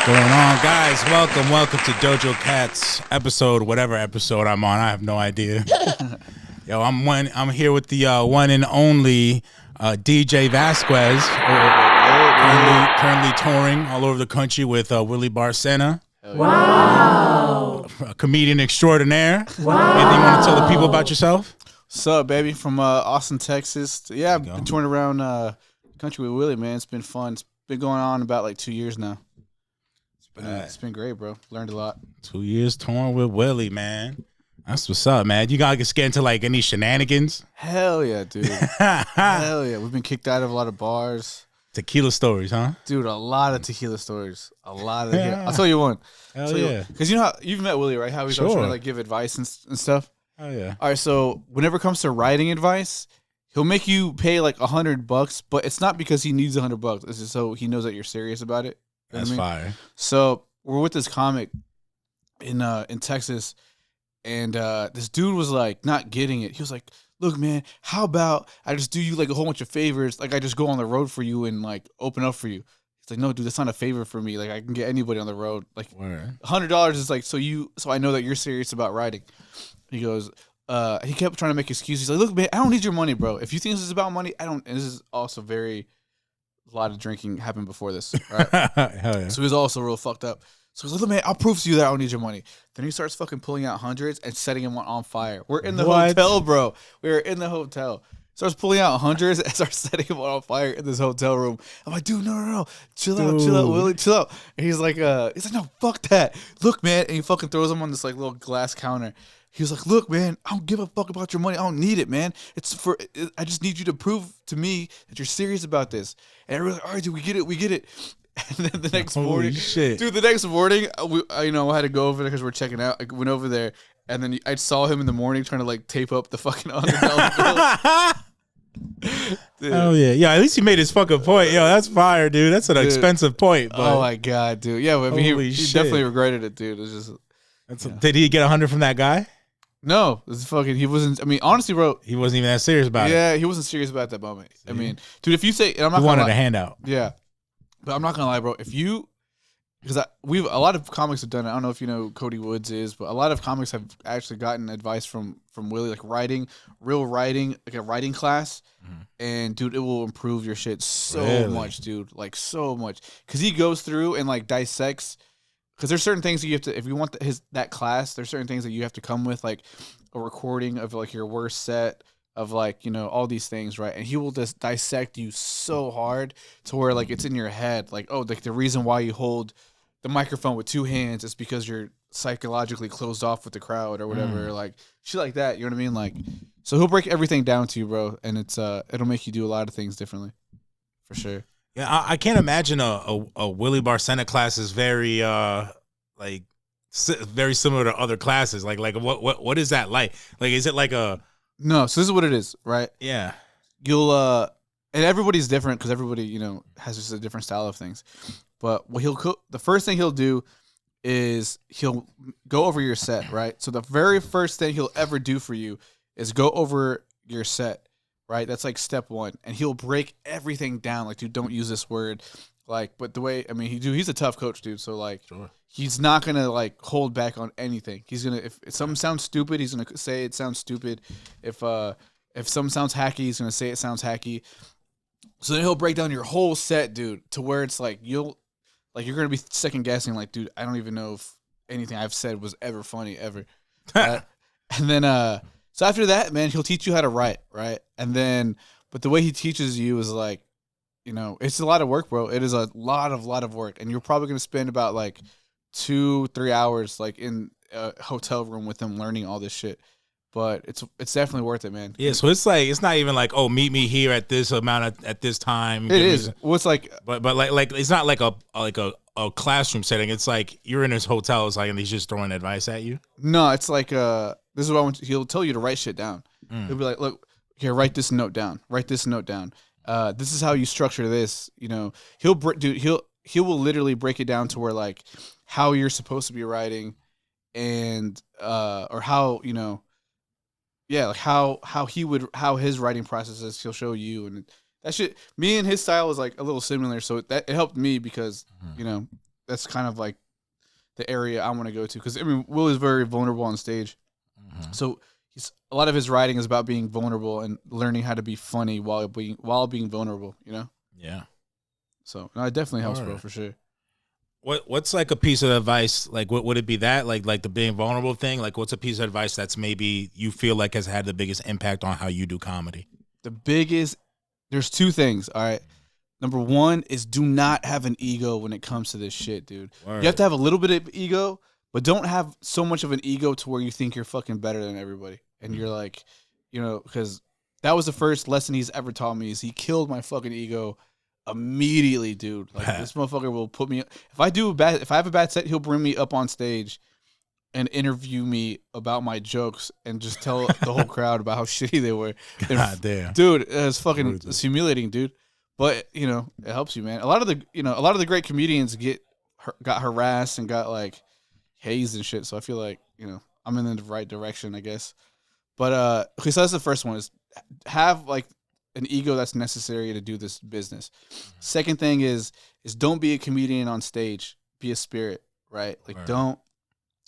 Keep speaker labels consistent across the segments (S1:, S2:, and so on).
S1: Going on, guys? Welcome to Dojo Cats episode, whatever episode I'm on. I have no idea. Yo, I'm here with the one and only DeeJay Vasquez, currently touring all over the country with Willie Barcena.
S2: Wow!
S1: A comedian extraordinaire. Wow! Anything you want to tell the people about yourself?
S3: What's up, baby? From Austin, Texas. Yeah, I've been touring around the country with Willie, man. It's been fun. It's been going on about like 2 years now. It's been great, bro. Learned a lot.
S1: 2 years touring with Willie, man. That's what's up, man. You gotta get into like any shenanigans?
S3: Hell yeah, dude. Hell yeah. We've been kicked out of a lot of bars.
S1: Tequila stories, huh?
S3: Dude, a lot of tequila stories. A lot of I'll tell you one.
S1: Hell yeah.
S3: Because you know how you've met Willie, right? How he's always trying to like give advice and stuff.
S1: Oh yeah.
S3: All right, so whenever it comes to writing advice, he'll make you pay like $100, but it's not because he needs $100. It's just so he knows that you're serious about it. You know
S1: That's
S3: what I mean?
S1: fire.
S3: So we're with this comic in Texas, and this dude was like not getting it. He was like, "Look, man, how about I just do you like a whole bunch of favors? Like I just go on the road for you and like open up for you." He's like, "No, dude, that's not a favor for me. Like I can get anybody on the road. Like $100 is like so I know that you're serious about writing." He goes, he kept trying to make excuses. He's like, "Look, man, I don't need your money, bro. If you think this is about money, I don't." And this is also a lot of drinking happened before this, right?
S1: Hell yeah.
S3: So he was also real fucked up. So he's like, "Look, man, I'll prove to you that I don't need your money." Then he starts fucking pulling out hundreds and setting them on fire. We're in the hotel, bro. We were in the hotel. Starts pulling out hundreds and starts setting them on fire in this hotel room. I'm like, "Dude, no. Chill out, Willie, chill out." And he's like, "No, fuck that. Look, man." And he fucking throws them on this like little glass counter. He was like, "Look, man, I don't give a fuck about your money. I don't need it, man. I just need you to prove to me that you're serious about this." And everyone's like, "All right, dude, we get it. And then the next morning, I had to go over there because we're checking out. I went over there, and then I saw him in the morning trying to like tape up the fucking $100 bill.
S1: Oh yeah. At least he made his fucking point. Yo, that's fire, dude. That's an expensive point. But
S3: oh my god, dude. Yeah, I mean, he definitely regretted it, dude. It's just.
S1: Did he get 100 from that guy?
S3: No, it's fucking. He wasn't. I mean, honestly, bro,
S1: He wasn't even that serious about it.
S3: yeah, he wasn't serious about that moment. See? I mean, dude, if you say, and I'm not
S1: He
S3: gonna
S1: wanted
S3: lie,
S1: a handout.
S3: yeah, but I'm not gonna lie, bro. If you, because a lot of comics have done it. I don't know if you know who Cody Woods is, but a lot of comics have actually gotten advice from Willie, like real writing, like a writing class, and dude, it will improve your shit so much, dude, like so much, because he goes through and like dissects. Because there's certain things that you have to, if you want that class, there's certain things that you have to come with, like a recording of like your worst set of like, all these things, right? And he will just dissect you so hard to where like it's in your head, like, oh, like the reason why you hold the microphone with two hands is because you're psychologically closed off with the crowd or whatever, like shit like that. You know what I mean? Like, so he'll break everything down to you, bro, and it'll make you do a lot of things differently, for sure.
S1: Yeah, I can't imagine a Willie Barcena class is very very similar to other classes. Like what is that like? Like, is it like a
S3: No, so this is what it is, right?
S1: Yeah.
S3: You'll and everybody's different because everybody has just a different style of things. But the first thing he'll do is he'll go over your set, right? So the very first thing he'll ever do for you is go over your set. Right, that's like step one, and he'll break everything down. Like, dude, don't use this word. Like, but the way he's a tough coach, dude. So like, he's not gonna like hold back on anything. He's gonna if something sounds stupid, he's gonna say it sounds stupid. If something sounds hacky, he's gonna say it sounds hacky. So then he'll break down your whole set, dude, to where it's like you're gonna be second guessing. Like, dude, I don't even know if anything I've said was ever funny ever. And then so after that, man, he'll teach you how to write, right? And then, but the way he teaches you is like, it's a lot of work, bro. It is a lot of work. And you're probably going to spend about like 2-3 hours like in a hotel room with him learning all this shit. But it's definitely worth it, man.
S1: Yeah, so it's not even like, oh, meet me here at this amount at this time.
S3: It is. Well, it's like,
S1: but like it's not like a classroom setting. It's like you're in his hotel, it's like, and he's just throwing advice at you.
S3: No, it's like this is what I want. He'll tell you to write shit down. He'll be like, "Look, here, write this note down. Write this note down. This is how you structure this." He will literally break it down to where like how you're supposed to be writing, and or how like how his writing process is. He'll show you, and that shit. Me and his style is like a little similar, so that it helped me because that's kind of like the area I want to go to, because I mean Will is very vulnerable on stage, so a lot of his writing is about being vulnerable and learning how to be funny while being vulnerable. You know?
S1: Yeah.
S3: So no, it definitely helps, bro, for sure.
S1: What's like a piece of advice? Like, what would it be that like the being vulnerable thing? Like, what's a piece of advice that's maybe you feel like has had the biggest impact on how you do comedy?
S3: There's two things. All right. Number one is do not have an ego when it comes to this shit, dude.
S1: Word.
S3: You have to have a little bit of ego, but don't have so much of an ego to where you think you're fucking better than everybody. And you're like, you know, because that was the first lesson he's ever taught me, is he killed my fucking ego immediately, dude. Like this motherfucker will put me, if I have a bad set, he'll bring me up on stage and interview me about my jokes and just tell the whole crowd about how shitty they were.
S1: God damn.
S3: Dude, it's humiliating, dude. But, you know, it helps you, man. A lot of the great comedians got harassed and got like hazed and shit. So I feel like, you know, I'm in the right direction, I guess. But okay, so that's the first one, is have like an ego that's necessary to do this business. Second thing is don't be a comedian on stage. Be a spirit, right? Like don't.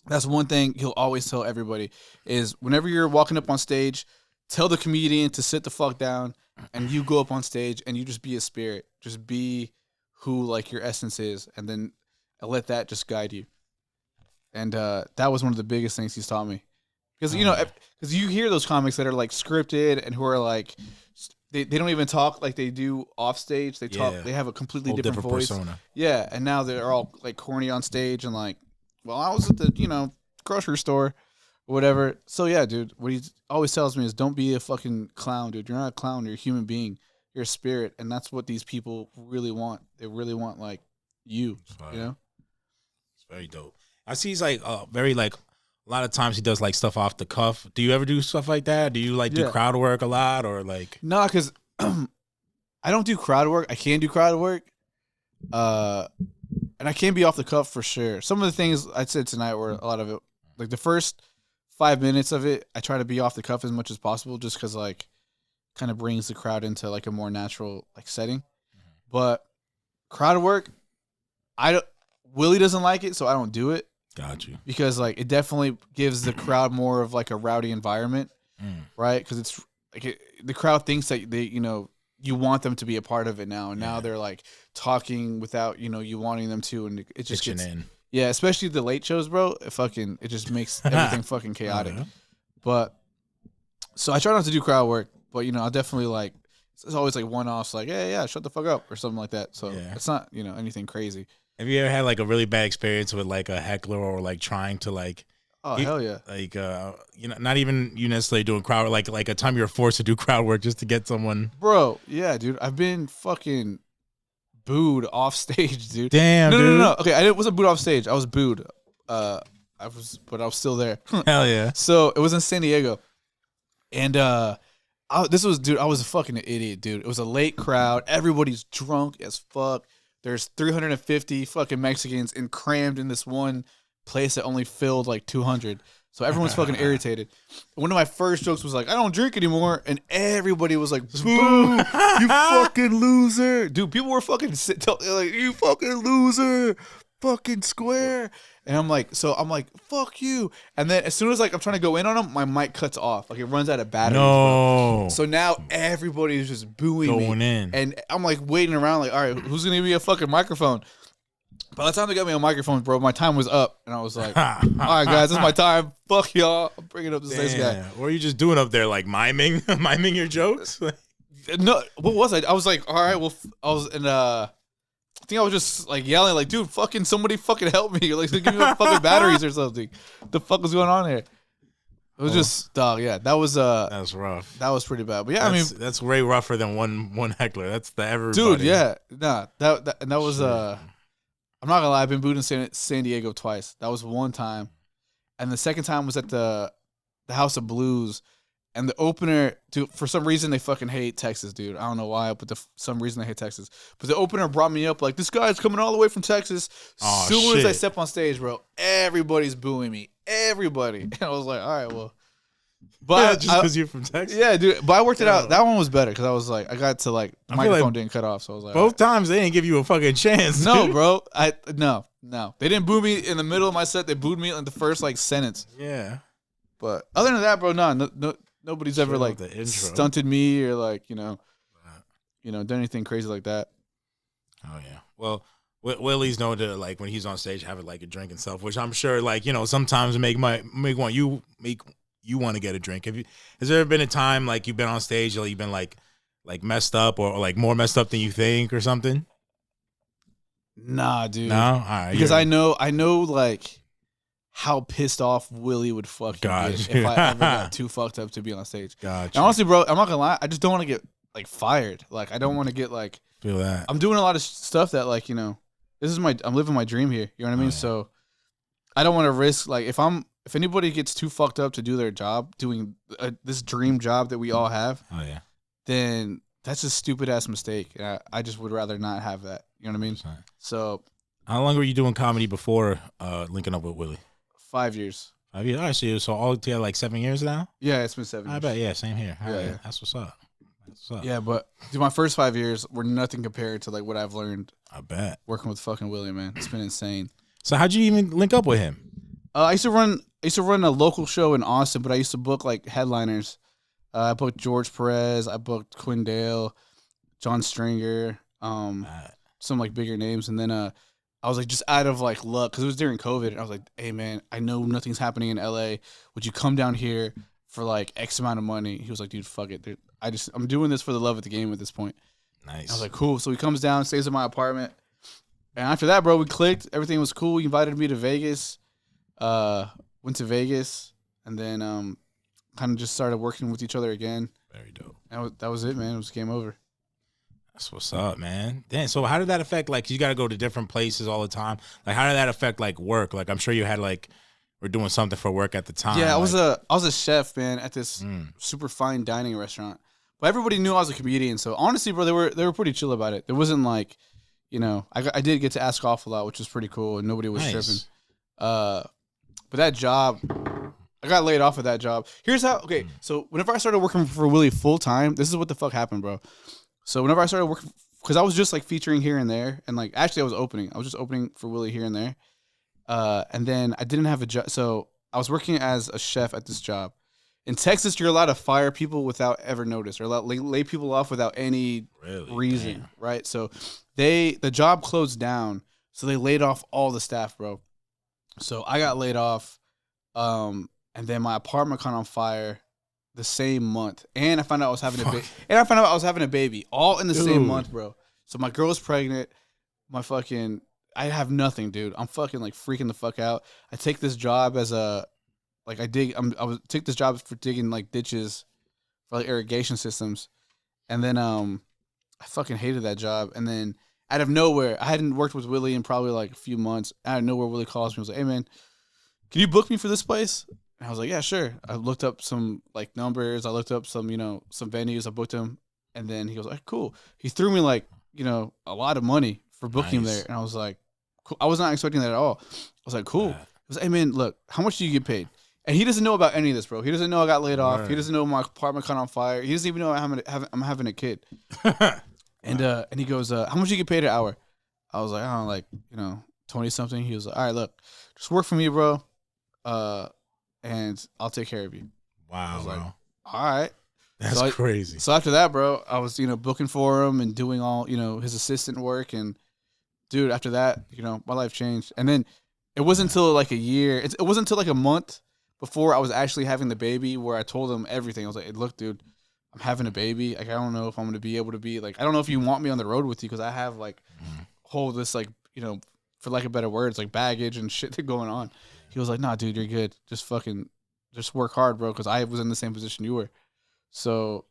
S3: That's one thing he'll always tell everybody, is whenever you're walking up on stage, tell the comedian to sit the fuck down, and you go up on stage and you just be a spirit. Just be who like your essence is, and then let that just guide you. And that was one of the biggest things he's taught me. Because, you know, because you hear those comics that are like scripted and who are like, they don't even talk like they do off stage. They talk, they have a completely different voice. Persona. Yeah, and now they're all like corny on stage and like, well, I was at the, you know, grocery store or whatever. So yeah, dude, what he always tells me is don't be a fucking clown, dude. You're not a clown. You're a human being. You're a spirit, and that's what these people really want. They really want like you know?
S1: It's very dope. I see he's like very like, a lot of times he does like stuff off the cuff. Do you ever do stuff like that? Do you like do crowd work a lot, or like?
S3: No, because I don't do crowd work. I can do crowd work. And I can be off the cuff for sure. Some of the things I said tonight were a lot of it, like the first 5 minutes of it, I try to be off the cuff as much as possible, just because like kind of brings the crowd into like a more natural like setting. But crowd work, Willie doesn't like it, so I don't do it.
S1: Got you.
S3: Because like it definitely gives the crowd more of like a rowdy environment, right? Because it's like the crowd thinks that they, you know, you want them to be a part of it now, and now they're like talking without, you know, you wanting them to, and it just gets in. Yeah, especially the late shows, bro. It just makes everything fucking chaotic. But so I try not to do crowd work, but you know, I'll definitely like, it's always like one-offs, like, hey, yeah, shut the fuck up or something like that. So it's not, you know, anything crazy.
S1: Have you ever had like a really bad experience with like a heckler, or like trying to like?
S3: Oh hell yeah!
S1: Like you know, not even you necessarily doing crowd work, like a time you're forced to do crowd work just to get someone.
S3: Bro, yeah, dude, I've been fucking booed off stage, dude.
S1: Damn, dude.
S3: No. Okay, I wasn't booed off stage. I was booed. But I was still there.
S1: Hell yeah!
S3: So it was in San Diego, and I was a fucking idiot, dude. It was a late crowd. Everybody's drunk as fuck. There's 350 fucking Mexicans crammed in this one place that only filled like 200. So everyone's fucking irritated. One of my first jokes was like, I don't drink anymore. And everybody was like, boo, you fucking loser. Dude, people were fucking like, you fucking loser. Fucking square. And I'm like, fuck you. And then as soon as like I'm trying to go in on him, my mic cuts off. Like it runs out of batteries.
S1: No.
S3: Bro. So now everybody is just booing
S1: going
S3: me.
S1: In. And
S3: I'm like waiting around like, all right, who's going to give me a fucking microphone? By the time they got me a microphone, bro, my time was up. And I was like, all right, guys, this is my time. Fuck y'all. I'm bringing up this next guy.
S1: What are you just doing up there? Like miming your jokes?
S3: No, what was I? I was like, all right, well, I was in, I think I was just like yelling, like, dude, fucking somebody fucking help me. Like, give me fucking batteries or something. The fuck was going on here? It was just, dog, yeah. That was
S1: rough.
S3: That was pretty bad. But yeah,
S1: that's way rougher than one heckler. That's the everybody.
S3: Dude, yeah. Nah, that was, I'm not gonna lie, I've been booed in San Diego twice. That was one time. And the second time was at the House of Blues. And the opener, dude, for some reason they fucking hate Texas, dude. I don't know why, but some reason they hate Texas. But the opener brought me up like, this guy's coming all the way from Texas. As soon as I step on stage, bro, everybody's booing me. Everybody. And I was like, all right, well. But
S1: just because you're from Texas?
S3: Yeah, dude. But I worked it out. That one was better because I was like, I got to like, the microphone didn't cut off. So I was like,
S1: both times they didn't give you a fucking chance.
S3: No,
S1: dude.
S3: bro. No. No, they didn't boo me in the middle of my set. They booed me in the first like sentence.
S1: Yeah.
S3: But other than that, bro, nobody's ever like stunted me or like done anything crazy like that.
S1: Oh yeah. Well, Willie's known to like when he's on stage have like a drink and stuff, which I'm sure like sometimes make you want to get a drink. Has there ever been a time like you've been on stage or you've been like messed up or like more messed up than you think or something?
S3: Nah, dude.
S1: No, all right.
S3: Because I know like how pissed off Willie would fucking get if I ever got too fucked up to be on stage.
S1: Gotcha.
S3: And honestly, bro, I'm not gonna lie. I just don't want to get like fired. Like I don't want to get like.
S1: Feel that.
S3: I'm doing a lot of stuff that like I'm living my dream here. You know what I mean?
S1: Yeah.
S3: So I don't want to risk like if anybody gets too fucked up to do their job, doing this dream job that we all have.
S1: Oh yeah.
S3: Then that's a stupid ass mistake. I just would rather not have that. You know what I mean? So,
S1: how long were you doing comedy before linking up with Willie?
S3: 5 years.
S1: 5 years. All right, so all together like 7 years now.
S3: Yeah, it's been 7 years.
S1: I bet. Yeah, same here. All right,
S3: yeah.
S1: That's what's up.
S3: Yeah, but dude, my first 5 years were nothing compared to like what I've learned.
S1: I bet.
S3: Working with fucking Willie, man, it's been insane.
S1: So how'd you even link up with him?
S3: I used to run a local show in Austin, but I used to book like headliners. I booked George Perez. I booked Quinn Dale, John Stringer, some like bigger names, and then I was like just out of like luck because it was during COVID, and I was like, hey man, I know nothing's happening in LA. Would you come down here for like X amount of money? He was like, dude, fuck it, dude. I'm doing this for the love of the game at this point.
S1: Nice.
S3: I was like, cool. So he comes down, stays in my apartment, and after that, bro, we clicked. Everything was cool. He invited me to Vegas. Went to Vegas, and then kind of just started working with each other again.
S1: Very dope.
S3: That was it, man. It was game over.
S1: That's what's up, man. Damn. So how did that affect? Like, you got to go to different places all the time. Like, how did that affect like work? Like, I'm sure you had like were doing something for work at the time.
S3: Yeah, I was a chef, man, at this super fine dining restaurant. But everybody knew I was a comedian. So honestly, bro, they were pretty chill about it. It wasn't like, I did get to ask off a lot, which was pretty cool, and nobody was tripping. But that job, I got laid off of that job. Here's how. Okay, so whenever I started working for Willie full time, this is what the fuck happened, bro. So whenever I started working, because I was just like featuring here and there, and like actually I was just opening for Willie here and there, and then I didn't have a job. So I was working as a chef at this job. In Texas, you're allowed to fire people without ever notice, or allowed lay people off without any reason, damn. Right? So the job closed down, so they laid off all the staff, bro. So I got laid off, and then my apartment caught on fire the same month, and I found out I was having a baby. And I found out I was having a baby, all in the same month, bro. So my girl's pregnant. I have nothing, dude. I'm fucking like freaking the fuck out. I take this job as take this job for digging like ditches for like irrigation systems, and then I fucking hated that job. And then out of nowhere, I hadn't worked with Willie in probably like a few months. Out of nowhere, Willie calls me and was like, hey man, can you book me for this place? And I was like, yeah, sure. I looked up some like numbers. I looked up some venues. I booked him. And then he goes like, cool. He threw me like, a lot of money for booking him there. And I was like, cool. I was not expecting that at all. I was like, cool. He was like, hey man, look, how much do you get paid? And he doesn't know about any of this, bro. He doesn't know I got laid off. He doesn't know my apartment caught on fire. He doesn't even know I'm having a kid. And he goes, how much do you get paid an hour? I was like, I don't know, like, 20 something. He was like, all right, look, just work for me, bro. And I'll take care of you.
S1: Wow,
S3: I was
S1: bro.
S3: like, all right.
S1: That's crazy.
S3: So after that, bro, I was, booking for him and doing all, his assistant work. And dude, after that, my life changed. And then it wasn't until like a year. It wasn't until like a month before I was actually having the baby where I told him everything. I was like, hey, look, dude, I'm having a baby. Like, I don't know if I'm going to be able to be like, I don't know if you want me on the road with you. Cause I have like whole this like, for lack of better words, like baggage and shit going on. He was like, nah, dude, you're good. Just work hard, bro. Cause I was in the same position you were. So,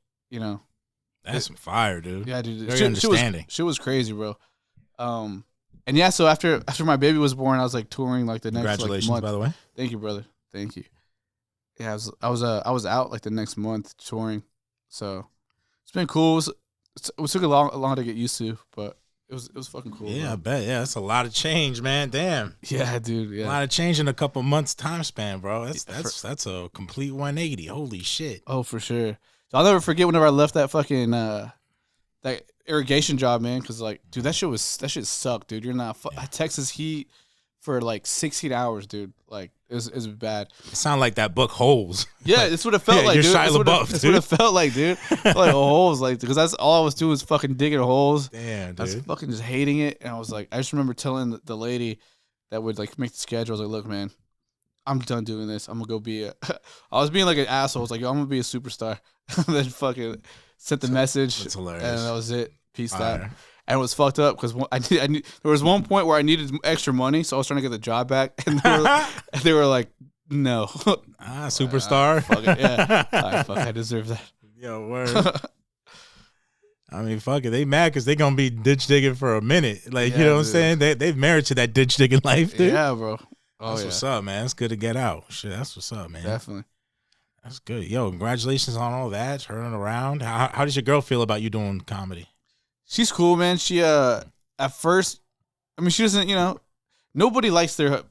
S1: that's some fire, dude.
S3: Yeah, dude.
S1: Very understanding.
S3: Shit was crazy, bro. And yeah, so after my baby was born, I was like touring like the next
S1: Congratulations,
S3: month.
S1: By the way.
S3: Thank you, brother. Thank you. Yeah, I was out like the next month touring. So it's been cool. It took a long to get used to, but it was fucking cool.
S1: Yeah,
S3: bro.
S1: I bet. Yeah, that's a lot of change, man. Damn.
S3: Yeah, dude. Yeah.
S1: A lot of change in a couple months time span, bro. That's a complete 180. Holy shit.
S3: Oh, for sure. So I'll never forget whenever I left that fucking that irrigation job, man. Cause like, dude, that shit sucked, dude. You're not Texas heat, for like 16 hours, dude. Like it was bad.
S1: It sounded like that book Holes.
S3: Yeah, it's what it felt like,
S1: you're
S3: dude.
S1: Shia LaBeouf,
S3: That's what it felt like, dude. Like holes, like because that's all I was doing was fucking digging holes.
S1: Damn, dude.
S3: I was fucking just hating it, and I was like, I just remember telling the lady that would like make the schedule. I was like, look, man, I'm done doing this. I'm gonna go be a. I was being like an asshole. I was like, yo, I'm gonna be a superstar. Then fucking sent the message.
S1: That's hilarious.
S3: And that was it. Peace out.
S1: Right.
S3: And it was fucked up because I there was one point where I needed extra money, so I was trying to get the job back, and they were like, no.
S1: Superstar.
S3: Fuck it, yeah. All right, fuck, I deserve that.
S1: Yo, word. I mean, fuck it. They mad because they gonna be ditch digging for a minute. Like,
S3: Yeah,
S1: you know what I'm
S3: dude.
S1: saying? They've married to that ditch digging life, dude.
S3: Yeah, bro. Oh,
S1: That's
S3: yeah.
S1: what's up, man. It's good to get out. Shit, that's what's up, man.
S3: Definitely.
S1: That's good. Yo, congratulations on all that. Turning around. How does your girl feel about you doing comedy?
S3: She's cool, man. She at first, I mean, she doesn't, nobody likes their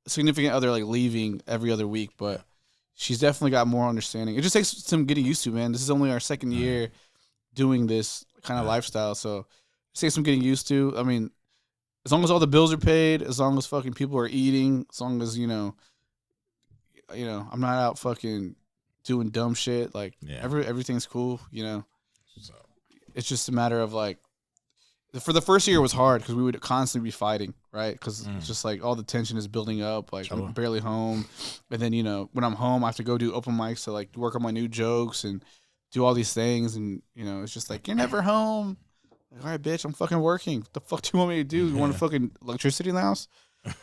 S3: significant other like leaving every other week, but she's definitely got more understanding. It just takes some getting used to, man. This is only our second year doing this kind of lifestyle, so it takes some getting used to. I mean, as long as all the bills are paid, as long as fucking people are eating, as long as I'm not out fucking doing dumb shit. Like everything's cool,
S1: So,
S3: It's just a matter of like, for the first year it was hard because we would constantly be fighting, right? Because it's just like all the tension is building up. Like I'm barely home, and then when I'm home, I have to go do open mics to like work on my new jokes and do all these things, and it's just like you're never home. Like, all right, bitch, I'm fucking working. What the fuck do you want me to do? You want fucking electricity in the house?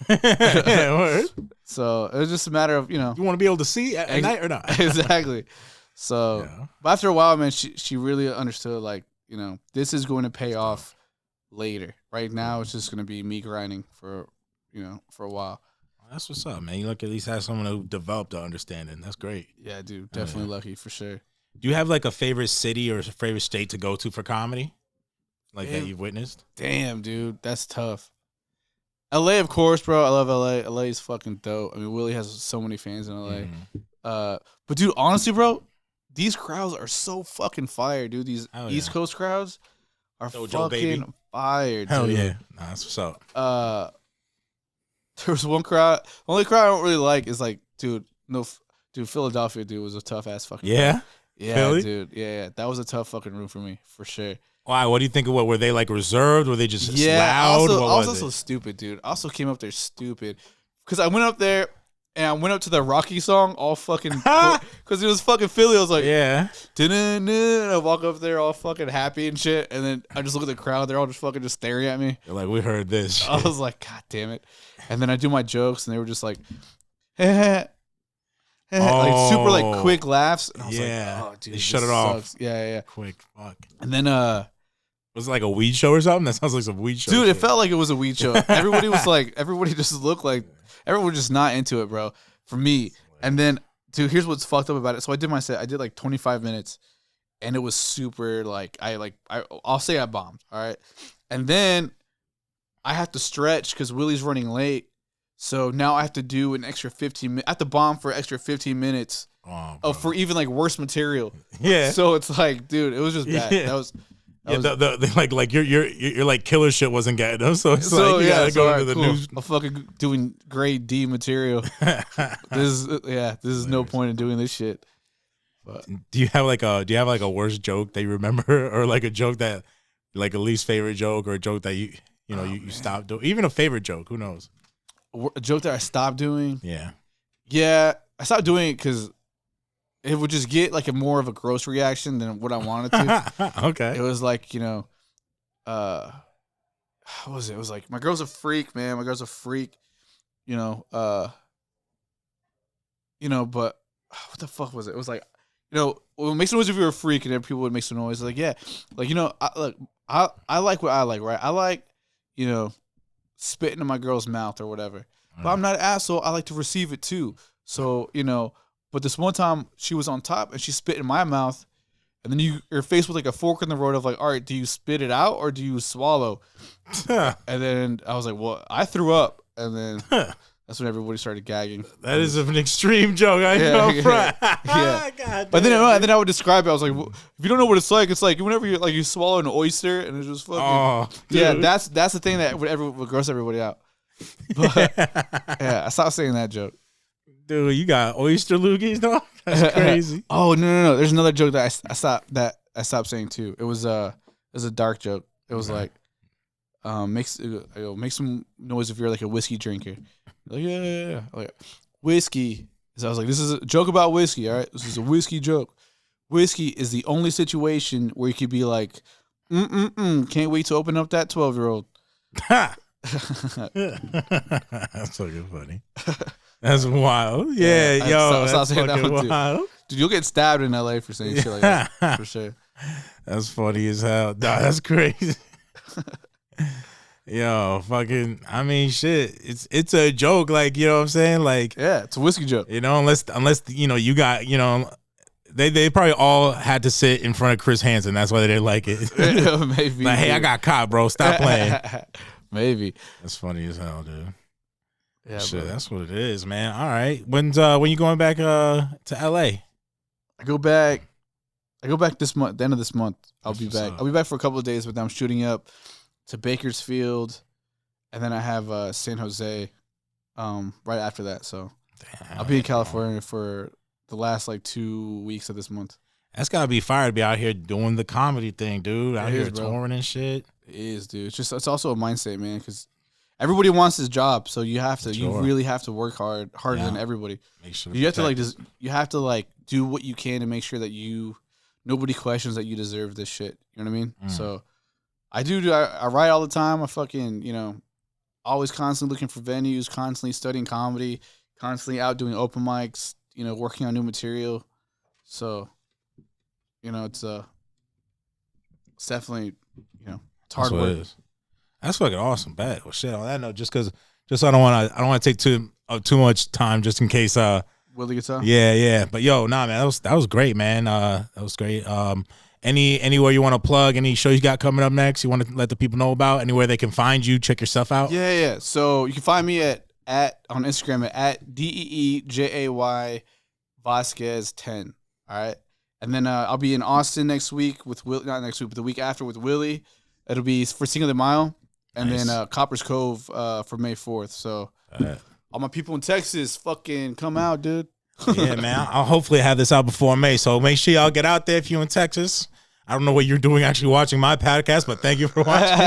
S1: yeah, word.
S3: So it was just a matter of
S1: You want to be able to see at night or not?
S3: Exactly. So, but after a while, man, she really understood like this is going to pay off later. Right now, it's just going to be me grinding for a while.
S1: That's what's up, man. You look at least have someone who developed the understanding. That's great.
S3: Yeah, dude, definitely lucky for sure.
S1: Do you have like a favorite city or a favorite state to go to for comedy? Like that you've witnessed?
S3: Damn, dude, that's tough. LA, of course, bro. I love LA. LA is fucking dope. I mean, Willie has so many fans in LA. But dude, honestly, bro, these crowds are so fucking fire, dude. These East Coast crowds are
S1: Dojo,
S3: fucking
S1: baby.
S3: fire, dude.
S1: Hell yeah. Nah, that's what's up.
S3: There was one crowd. The only crowd I don't really like is like, dude, Philadelphia, dude, was a tough ass fucking
S1: Yeah?
S3: crowd. Yeah,
S1: Philly?
S3: dude. Yeah. That was a tough fucking room for me, for sure.
S1: Why? What do you think of what? Were they like reserved? Were they just loud?
S3: I
S1: What
S3: was
S1: was
S3: also
S1: it?
S3: stupid, dude. I also came up there stupid. Because I went up there and I went up to the Rocky song all fucking... Because it was fucking Philly. I was like...
S1: Yeah.
S3: And I walk up there all fucking happy and shit. And then I just look at the crowd. They're all just fucking just staring at me.
S1: They're like, we heard this shit.
S3: I was like, God damn it. And then I do my jokes and they were just like... like super like quick laughs. And I was like, oh, dude,
S1: They shut
S3: this
S1: it off.
S3: sucks. Yeah.
S1: Quick. Fuck.
S3: And then...
S1: Was it like a weed show or something? That sounds like some weed show.
S3: Dude, it
S1: shit.
S3: felt like it was a weed show. Everybody was like, everybody just looked like, everyone was just not into it, bro. For me. And then, dude, here's what's fucked up about it. So I did my set. I did like 25 minutes, and it was super like I'll say I bombed. All right, and then I have to stretch because Willie's running late. So now I have to do an extra 15 minutes. I have to bomb for an extra 15 minutes for even like worse material.
S1: Yeah.
S3: So it's like, dude, it was just bad.
S1: Yeah.
S3: That was.
S1: Like your like killer shit wasn't getting them, so it's like you gotta go into the news.
S3: I'm fucking doing grade D material. This is no point in doing this shit. But
S1: Do you have like a worst joke that you remember, or like a joke that like a least favorite joke, or a joke that you stopped doing, even a favorite joke? Who knows?
S3: a joke that I stopped doing.
S1: Yeah,
S3: I stopped doing it because it would just get like a more of a gross reaction than what I wanted to.
S1: Okay.
S3: It was like, what was it? It was like, my girl's a freak, man. My girl's a freak. But what the fuck was it? It was like, well, make some noise if you're a freak, and then people would make some noise. Like, yeah, like, I like what I like, right? I like, spitting in my girl's mouth or whatever. But I'm not an asshole. I like to receive it too. So, but this one time she was on top and she spit in my mouth, and then you're faced with like a fork in the road of like, all right, do you spit it out or do you swallow? And then I was like, well, I threw up, and then that's when everybody started gagging.
S1: That is an extreme joke. I know, front.
S3: Yeah.
S1: God
S3: But
S1: damn.
S3: then I would describe it. I was like, well, if you don't know what it's like whenever you swallow an oyster and it's just fucking.
S1: Oh,
S3: yeah,
S1: dude.
S3: that's the thing that would gross everybody out. But yeah, I stopped saying that joke.
S1: Dude, you got oyster loogies, though? That's crazy.
S3: Oh no! There's another joke that I stopped saying too. It was a dark joke. It was like, make some noise if you're like a whiskey drinker. Like yeah. Like, whiskey. So I was like, this is a joke about whiskey. All right, this is a whiskey joke. Whiskey is the only situation where you could be like, can't wait to open up that 12-year-old.
S1: That's fucking funny. That's wild. Yeah, yo, that's fucking wild.
S3: Dude, you'll get stabbed in LA for saying shit like that, for sure.
S1: That's funny as hell. Nah, that's crazy. Yo, fucking, I mean, shit. It's a joke, like, you know what I'm saying? Like,
S3: yeah, it's a whiskey joke.
S1: You know, unless you know, you got, you know, they probably all had to sit in front of Chris Hansen. That's why they didn't like it.
S3: Maybe.
S1: Like, hey, I got caught, bro. Stop playing.
S3: Maybe.
S1: That's funny as hell, dude.
S3: Yeah,
S1: shit,
S3: bro.
S1: that's what it is, man. All right. When you going back to LA?
S3: I go back this month, the end of this month. I'll be back.
S1: up.
S3: I'll be back for a couple of days, but then I'm shooting up to Bakersfield, and then I have San Jose right after that. So
S1: Damn,
S3: I'll be in California for the last like 2 weeks of this month.
S1: That's gotta be fire to be out here doing the comedy thing, dude. Out
S3: It
S1: here
S3: is, bro.
S1: touring and shit.
S3: It is, dude. It's also a mindset, man, because everybody wants this job, so you have to.
S1: Sure.
S3: You really have to work harder
S1: Yeah.
S3: than everybody.
S1: Make sure
S3: You have to like do what you can to make sure that nobody questions that you deserve this shit. You know what I mean? So I do. I write all the time. I fucking, you know, always constantly looking for venues, constantly studying comedy, constantly out doing open mics, you know, working on new material. So, you know, it's definitely, you know, it's hard
S1: That's what
S3: work.
S1: it is. That's fucking awesome. Bad. Well, shit. On that note, just I don't want to take too much time, just in case.
S3: Willie guitar.
S1: Yeah. But yo, nah, man, that was great, man. That was great. Anywhere you want to plug? Any show you got coming up next? You want to let the people know about? Anywhere they can find you? Check your stuff out.
S3: Yeah. So you can find me at on Instagram at DeeJay Vasquez 10. All right. And then I'll be in Austin next week with Will. Not next week, but the week after with Willie. It'll be for Cinco de Mayo, and
S1: Nice.
S3: then Copper's Cove for May 4th. So all my people in Texas, fucking come out, dude.
S1: Yeah, man. I'll hopefully have this out before May, so make sure y'all get out there if you're in Texas. I don't know what you're doing actually watching my podcast, but thank you for watching.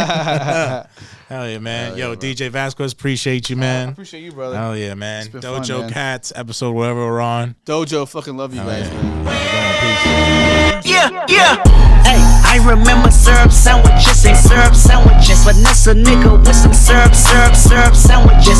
S1: Hell yeah, man. Yo,
S3: bro.
S1: DeeJay Vasquez, appreciate you, man.
S3: I appreciate you, brother.
S1: Hell yeah, man.
S3: It's been fun,
S1: Dojo
S3: man.
S1: Cats episode, whatever we're on.
S3: Dojo, fucking love you guys,
S1: yeah.
S3: man.
S2: Yeah. Hey, I remember syrup sandwiches, Vanessa nigga with some syrup sandwiches.